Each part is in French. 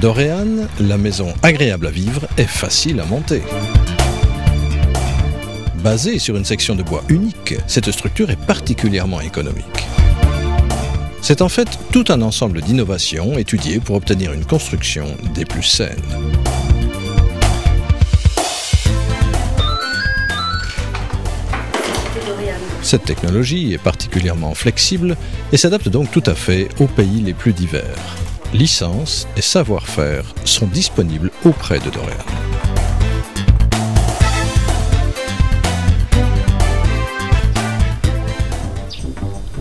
Dorian, la maison agréable à vivre et facile à monter. Basée sur une section de bois unique, cette structure est particulièrement économique. C'est en fait tout un ensemble d'innovations étudiées pour obtenir une construction des plus saines. Cette technologie est particulièrement flexible et s'adapte donc tout à fait aux pays les plus divers. Licences et savoir-faire sont disponibles auprès de Dorian.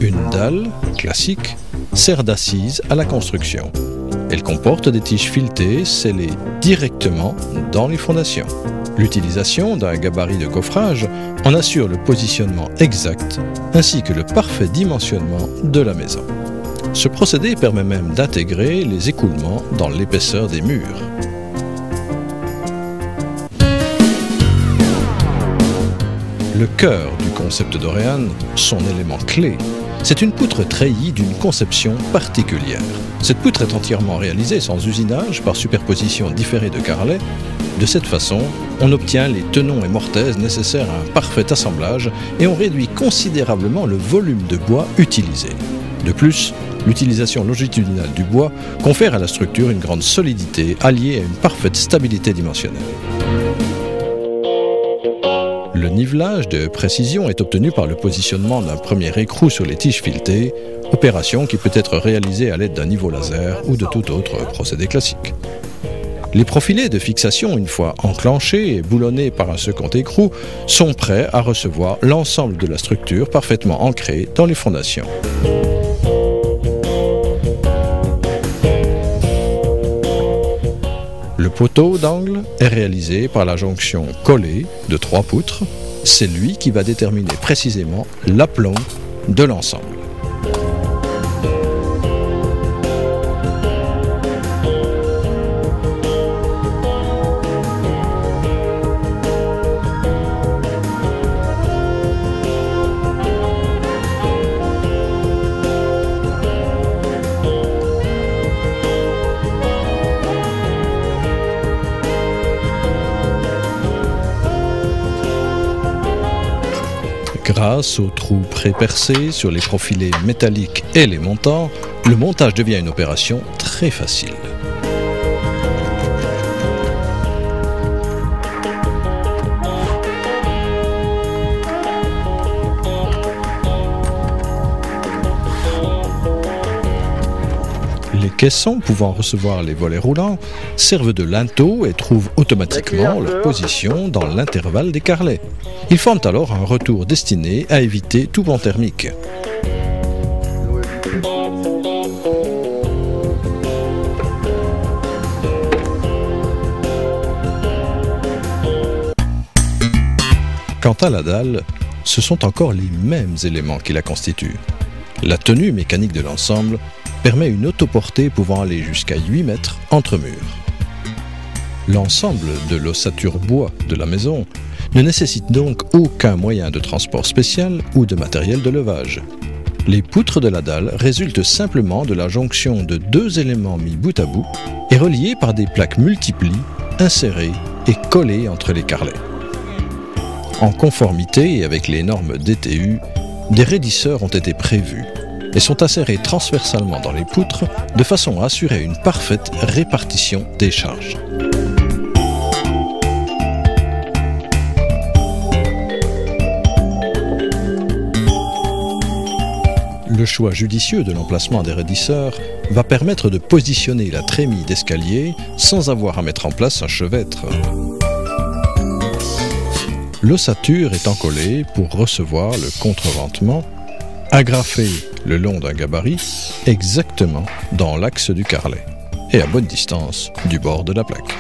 Une dalle, classique, sert d'assise à la construction. Elle comporte des tiges filetées scellées directement dans les fondations. L'utilisation d'un gabarit de coffrage en assure le positionnement exact ainsi que le parfait dimensionnement de la maison. Ce procédé permet même d'intégrer les écoulements dans l'épaisseur des murs. Le cœur du concept Dorian, son élément clé, c'est une poutre treillie d'une conception particulière. Cette poutre est entièrement réalisée sans usinage par superposition différée de carrelets. De cette façon, on obtient les tenons et mortaises nécessaires à un parfait assemblage et on réduit considérablement le volume de bois utilisé. De plus, l'utilisation longitudinale du bois confère à la structure une grande solidité alliée à une parfaite stabilité dimensionnelle. Le nivelage de précision est obtenu par le positionnement d'un premier écrou sur les tiges filetées, opération qui peut être réalisée à l'aide d'un niveau laser ou de tout autre procédé classique. Les profilés de fixation, une fois enclenchés et boulonnés par un second écrou, sont prêts à recevoir l'ensemble de la structure parfaitement ancrée dans les fondations. Le poteau d'angle est réalisé par la jonction collée de 3 poutres. C'est lui qui va déterminer précisément l'aplomb de l'ensemble. Grâce aux trous pré-percés sur les profilés métalliques et les montants, le montage devient une opération très facile. Les caissons pouvant recevoir les volets roulants servent de linteaux et trouvent automatiquement leur position dans l'intervalle des carrelets. Ils forment alors un retour destiné à éviter tout vent thermique. Quant à la dalle, ce sont encore les mêmes éléments qui la constituent. La tenue mécanique de l'ensemble permet une autoportée pouvant aller jusqu'à 8 mètres entre murs. L'ensemble de l'ossature bois de la maison ne nécessite donc aucun moyen de transport spécial ou de matériel de levage. Les poutres de la dalle résultent simplement de la jonction de 2 éléments mis bout à bout et reliés par des plaques multiplis, insérées et collées entre les carrelets. En conformité avec les normes DTU, des raidisseurs ont été prévus et sont insérés transversalement dans les poutres de façon à assurer une parfaite répartition des charges. Le choix judicieux de l'emplacement des raidisseurs va permettre de positionner la trémie d'escalier sans avoir à mettre en place un chevêtre. L'ossature est encollée pour recevoir le contreventement, agrafée le long d'un gabarit, exactement dans l'axe du carrelet et à bonne distance du bord de la plaque.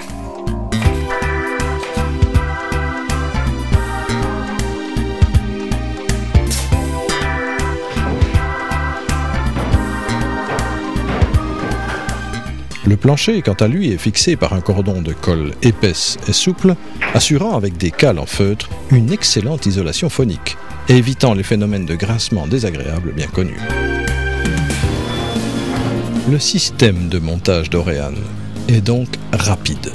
Le plancher, quant à lui, est fixé par un cordon de colle épaisse et souple, assurant avec des cales en feutre une excellente isolation phonique et évitant les phénomènes de grincement désagréables bien connus. Le système de montage Dorian est donc rapide.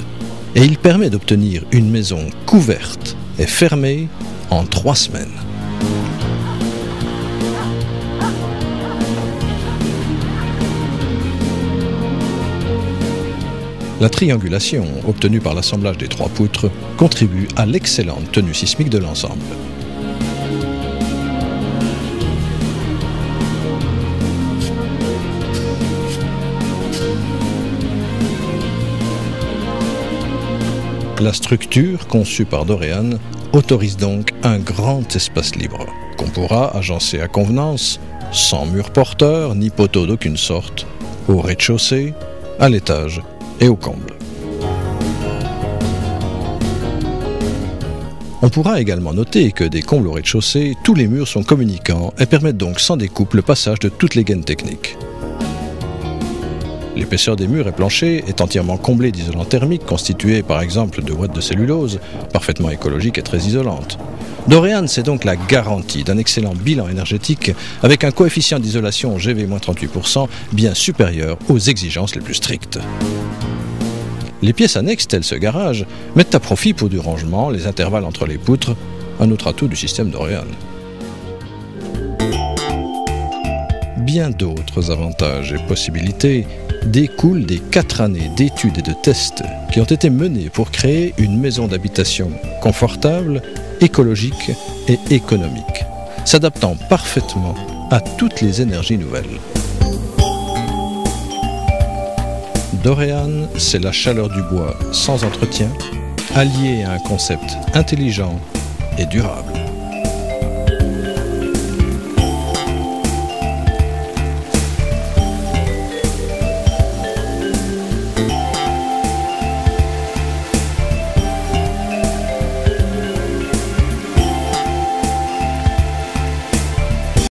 Et il permet d'obtenir une maison couverte et fermée en 3 semaines. La triangulation obtenue par l'assemblage des 3 poutres contribue à l'excellente tenue sismique de l'ensemble. La structure conçue par Dorean autorise donc un grand espace libre, qu'on pourra agencer à convenance, sans mur porteur ni poteau d'aucune sorte, au rez-de-chaussée, à l'étage et au comble. On pourra également noter que des combles au rez-de-chaussée, tous les murs sont communicants et permettent donc sans découpe le passage de toutes les gaines techniques. L'épaisseur des murs et planchers est entièrement comblée d'isolants thermiques constitués par exemple de ouates de cellulose, parfaitement écologiques et très isolantes. Dorean, c'est donc la garantie d'un excellent bilan énergétique avec un coefficient d'isolation GV-38% bien supérieur aux exigences les plus strictes. Les pièces annexes, telles ce garage, mettent à profit pour du rangement les intervalles entre les poutres, un autre atout du système Dorean. Bien d'autres avantages et possibilités découlent des 4 années d'études et de tests qui ont été menées pour créer une maison d'habitation confortable, écologique et économique, s'adaptant parfaitement à toutes les énergies nouvelles. Dorean, c'est la chaleur du bois sans entretien, alliée à un concept intelligent et durable.